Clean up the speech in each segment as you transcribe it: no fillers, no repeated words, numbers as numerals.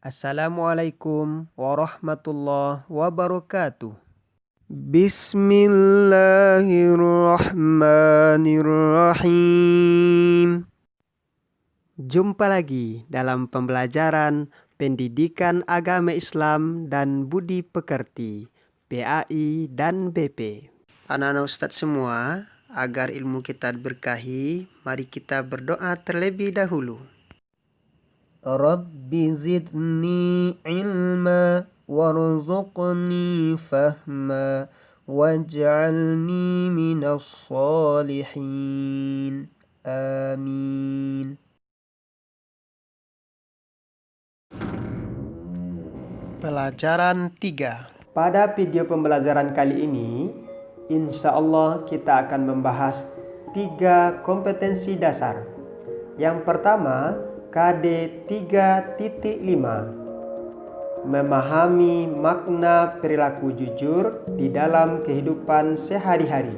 Assalamualaikum warahmatullahi wabarakatuh. Bismillahirrahmanirrahim. Jumpa lagi dalam pembelajaran Pendidikan Agama Islam dan Budi Pekerti PAI dan BP. Anak-anak Ustadz semua, agar ilmu kita berkahi, mari kita berdoa terlebih dahulu. Rabbi zidni ilma warzuqni fahma waj'alni minas shalihin. Amin. Pelajaran 3. Pada video pembelajaran kali ini, insya Allah kita akan membahas 3 kompetensi dasar. Yang pertama, KD 3.5, memahami makna perilaku jujur di dalam kehidupan sehari-hari.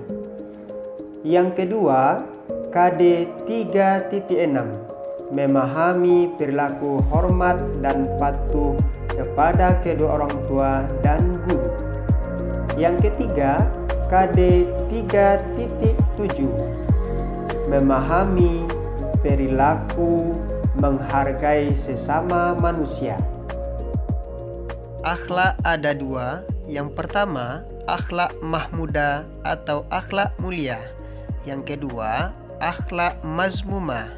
Yang kedua, KD 3.6, memahami perilaku hormat dan patuh kepada kedua orang tua dan guru. Yang ketiga, KD 3.7, memahami perilaku menghargai sesama manusia. Akhlak ada 2. Yang pertama, akhlak mahmudah atau akhlak mulia. Yang kedua, akhlak mazmumah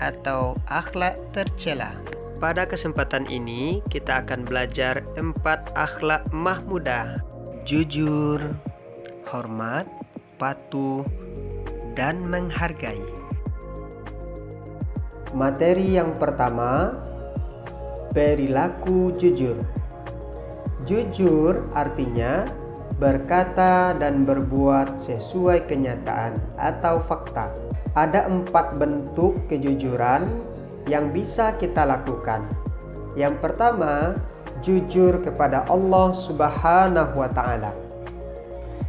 atau akhlak tercela. Pada kesempatan ini kita akan belajar 4 akhlak mahmudah: jujur, hormat, patuh, dan menghargai. Materi yang pertama, perilaku jujur. Jujur artinya berkata dan berbuat sesuai kenyataan atau fakta. Ada 4 bentuk kejujuran yang bisa kita lakukan. Yang pertama, jujur kepada Allah Subhanahu wa Ta'ala.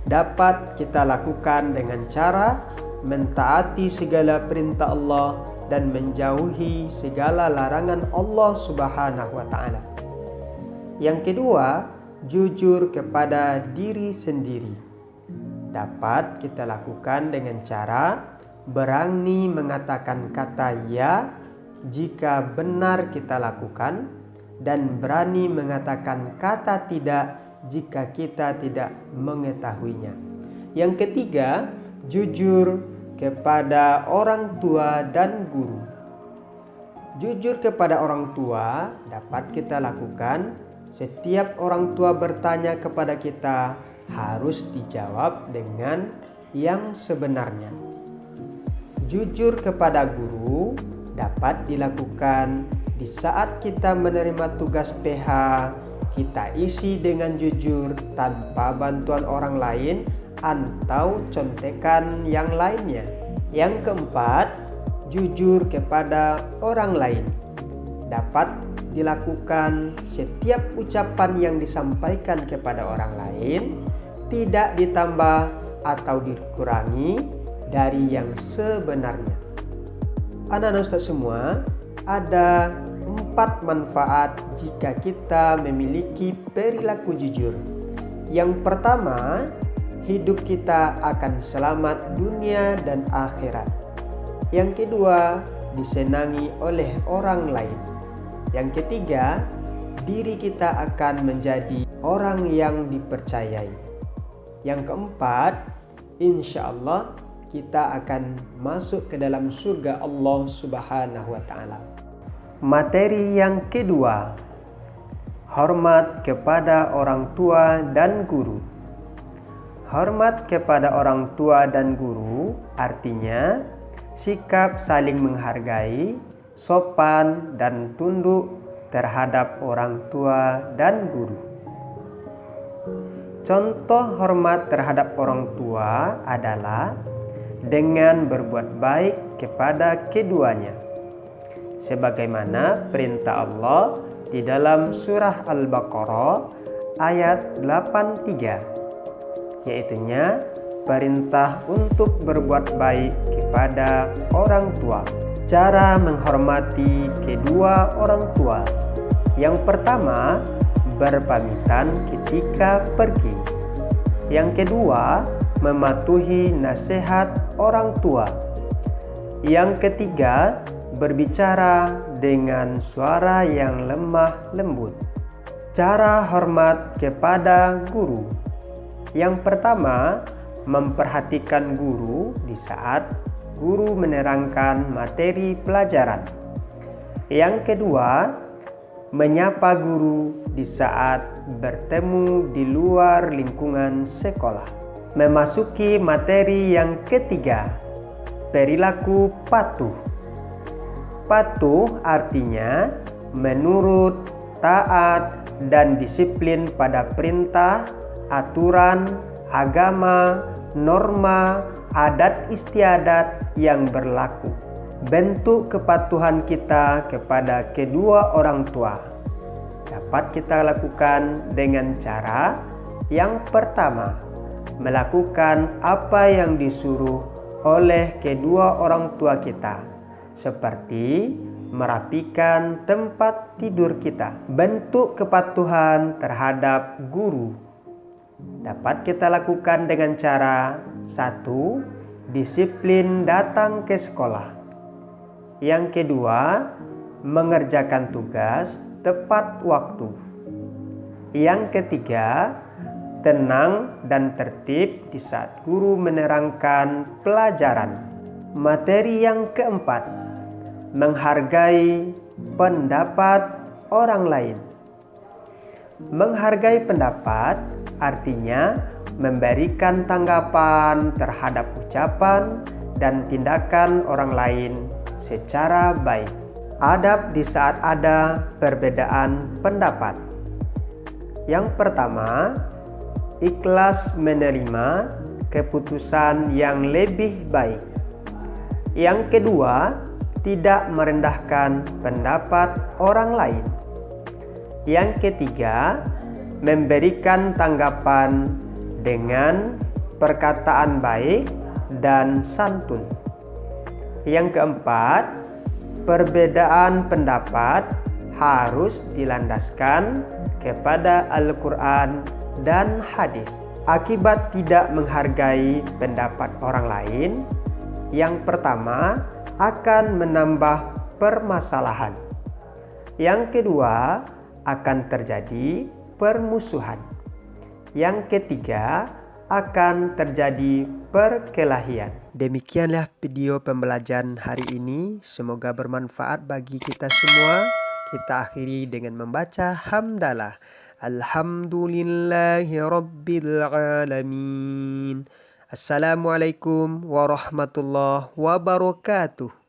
Dapat kita lakukan dengan cara mentaati segala perintah Allah dan menjauhi segala larangan Allah Subhanahu wa Ta'ala. Yang kedua, jujur kepada diri sendiri. Dapat kita lakukan dengan cara berani mengatakan kata ya jika benar kita lakukan, dan berani mengatakan kata tidak jika kita tidak mengetahuinya. Yang ketiga, jujur kepada orang tua dan guru. Jujur kepada orang tua dapat kita lakukan setiap orang tua bertanya kepada kita, harus dijawab dengan yang sebenarnya. Jujur kepada guru dapat dilakukan di saat kita menerima tugas PH, kita isi dengan jujur tanpa bantuan orang lain atau contekan yang lainnya. Yang keempat, jujur kepada orang lain. Dapat dilakukan setiap ucapan yang disampaikan kepada orang lain tidak ditambah atau dikurangi dari yang sebenarnya. Anak-anak Ustaz semua, ada 4 manfaat jika kita memiliki perilaku jujur. Yang pertama, hidup kita akan selamat dunia dan akhirat. Yang kedua, disenangi oleh orang lain. Yang ketiga, diri kita akan menjadi orang yang dipercayai. Yang keempat, insya Allah kita akan masuk ke dalam surga Allah Subhanahu wa Ta'ala. Materi yang kedua, hormat kepada orang tua dan guru. Hormat kepada orang tua dan guru artinya sikap saling menghargai, sopan dan tunduk terhadap orang tua dan guru. Contoh hormat terhadap orang tua adalah dengan berbuat baik kepada keduanya, sebagaimana perintah Allah di dalam surah Al-Baqarah ayat 83. Yaitunya perintah untuk berbuat baik kepada orang tua. Cara menghormati kedua orang tua Yang pertama, berpamitan ketika pergi. Yang kedua, mematuhi nasihat orang tua. Yang ketiga, berbicara dengan suara yang lemah lembut. Cara hormat kepada guru. Yang pertama, memperhatikan guru di saat guru menerangkan materi pelajaran. Yang kedua, menyapa guru di saat bertemu di luar lingkungan sekolah. Memasuki materi yang ketiga, perilaku patuh. Patuh artinya menurut, taat, dan disiplin pada perintah, aturan, agama, norma, adat istiadat yang berlaku. Bentuk kepatuhan kita kepada kedua orang tua dapat kita lakukan dengan cara yang pertama, melakukan apa yang disuruh oleh kedua orang tua kita, seperti merapikan tempat tidur kita. Bentuk kepatuhan terhadap guru dapat kita lakukan dengan cara: 1. Disiplin datang ke sekolah. Yang kedua, mengerjakan tugas tepat waktu. Yang ketiga, tenang dan tertib di saat guru menerangkan pelajaran. Materi yang keempat, menghargai pendapat orang lain. Menghargai pendapat artinya memberikan tanggapan terhadap ucapan dan tindakan orang lain secara baik. Adab di saat ada perbedaan pendapat. Yang pertama, ikhlas menerima keputusan yang lebih baik. Yang kedua, tidak merendahkan pendapat orang lain. Yang ketiga, memberikan tanggapan dengan perkataan baik dan santun. Yang keempat, perbedaan pendapat harus dilandaskan kepada Al-Quran dan hadis. Akibat tidak menghargai pendapat orang lain, yang pertama akan menambah permasalahan. Yang kedua, akan terjadi permusuhan. Yang ketiga, akan terjadi perkelahian. Demikianlah video pembelajaran hari ini. Semoga bermanfaat bagi kita semua. Kita akhiri dengan membaca hamdalah. Alhamdulillahi Rabbil Alamin. Assalamualaikum warahmatullahi wabarakatuh.